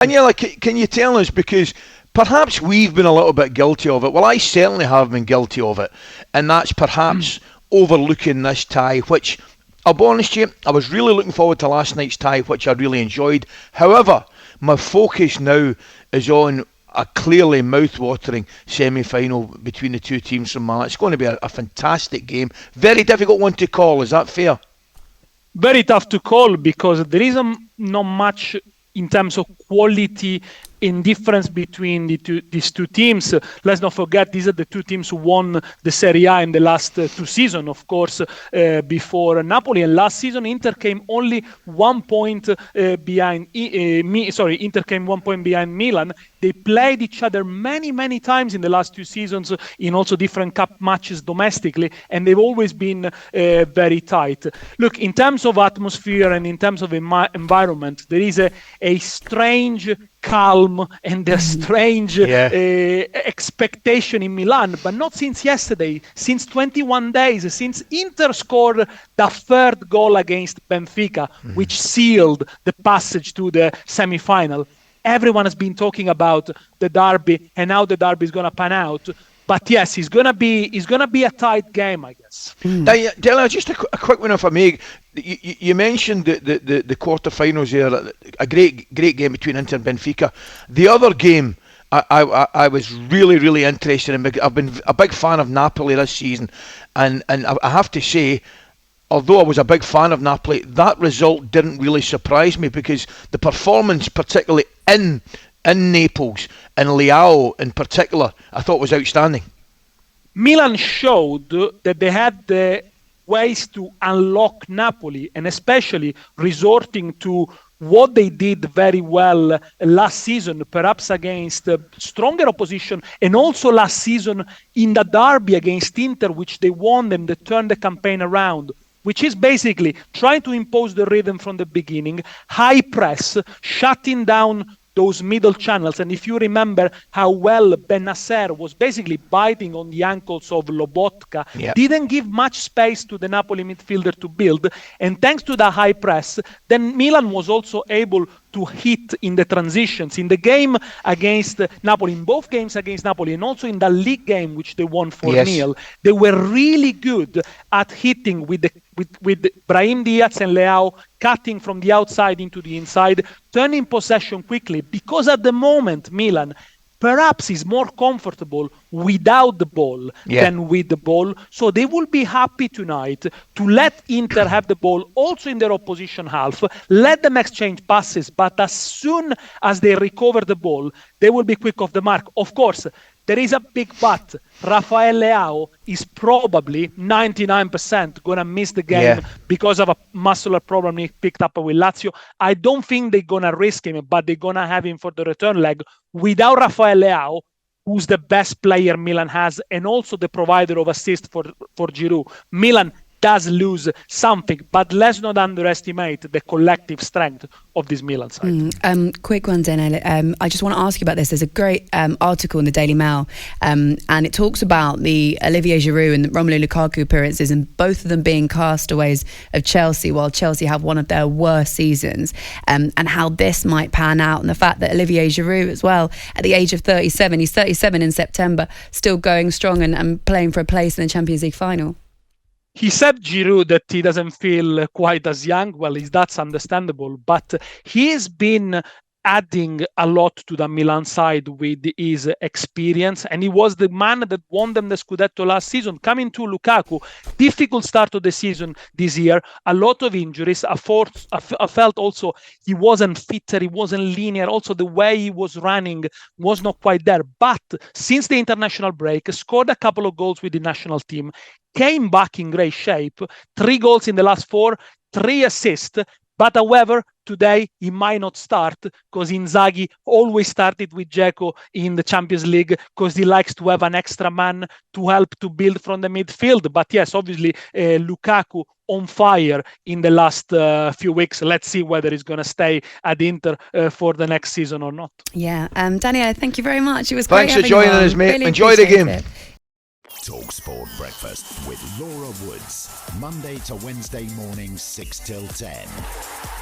Daniele, can you tell us, because perhaps we've been a little bit guilty of it. Well, I certainly have been guilty of it, and that's perhaps overlooking this tie, which, I'll be honest with you, I was really looking forward to last night's tie, which I really enjoyed. However, my focus now is on a clearly mouth-watering semi-final between the two teams from Milan. It's going to be a fantastic game. Very difficult one to call, is that fair? Very tough to call, because there is not much in terms of quality in difference between these two teams. Let's not forget, these are the two teams who won the Serie A in the last 2 seasons, of course, before Napoli. And last season, Inter came only 1 point behind. Inter came 1 point behind Milan. They played each other many times in the last 2 seasons in also different cup matches domestically, and they've always been very tight. Look, in terms of atmosphere and in terms of environment, there is a strange calm and a strange expectation in Milan, but not since yesterday, since 21 days, since Inter scored the 3rd goal against Benfica, which sealed the passage to the semi-final. Everyone has been talking about the derby and how the derby is going to pan out. But yes, it's gonna be a tight game, I guess. Daniele, just a quick one if I may. You mentioned the quarterfinals there, a great game between Inter and Benfica. The other game I was really interested in. I've been a big fan of Napoli this season, and I have to say, although I was a big fan of Napoli, that result didn't really surprise me, because the performance, particularly in Naples and Leao in particular, I thought was outstanding. Milan showed that they had the ways to unlock Napoli, and especially resorting to what they did very well last season, perhaps against stronger opposition, and also last season in the derby against Inter, which they won and they turned the campaign around, which is basically trying to impose the rhythm from the beginning, high press, shutting down those middle channels. And if you remember how well Ben Nasser was basically biting on the ankles of Lobotka, didn't give much space to the Napoli midfielder to build. And thanks to the high press, then Milan was also able to hit in the transitions. In the game against Napoli, in both games against Napoli, and also in the league game, which they won 4-0, they were really good at hitting with Brahim Diaz and Leao, cutting from the outside into the inside, turning possession quickly, because at the moment Milan perhaps is more comfortable without the ball than with the ball. So they will be happy tonight to let Inter have the ball also in their opposition half, let them exchange passes, but as soon as they recover the ball, they will be quick off the mark. Of course, there is a big but. Rafael Leao is probably 99% going to miss the game because of a muscular problem he picked up with Lazio. I don't think they're going to risk him, but they're going to have him for the return leg. Without Rafael Leao, who's the best player Milan has and also the provider of assists for Giroud, Milan does lose something, but let's not underestimate the collective strength of this Milan side. Quick one, Daniele. I just want to ask you about this. There's a great article in the Daily Mail, and it talks about the Olivier Giroud and Romelu Lukaku appearances, and both of them being castaways of Chelsea, while Chelsea have one of their worst seasons, and how this might pan out, and the fact that Olivier Giroud as well, at the age of 37, he's 37 in September, still going strong and playing for a place in the Champions League final. He said, Giroud, that he doesn't feel quite as young. Well, that's understandable, but he has been adding a lot to the Milan side with his experience, and he was the man that won them the Scudetto last season. Coming to Lukaku, difficult start of the season this year, a lot of injuries. I felt also he wasn't fitter, he wasn't linear, also the way he was running was not quite there. But since the international break, scored a couple of goals with the national team, came back in great shape, 3 goals in the last 4, 3 assists. But however, today he might not start, because Inzaghi always started with Dzeko in the Champions League, because he likes to have an extra man to help to build from the midfield. But yes, obviously Lukaku on fire in the last few weeks. Let's see whether he's going to stay at Inter for the next season or not. Yeah, Daniele, thank you very much. It was great. Thanks for joining us, mate. Really enjoy the game. talkSPORT Breakfast with Laura Woods. Monday to Wednesday mornings 6 till 10.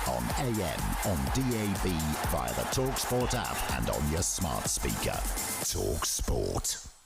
On AM, on DAB, via the talkSPORT app and on your smart speaker. talkSPORT.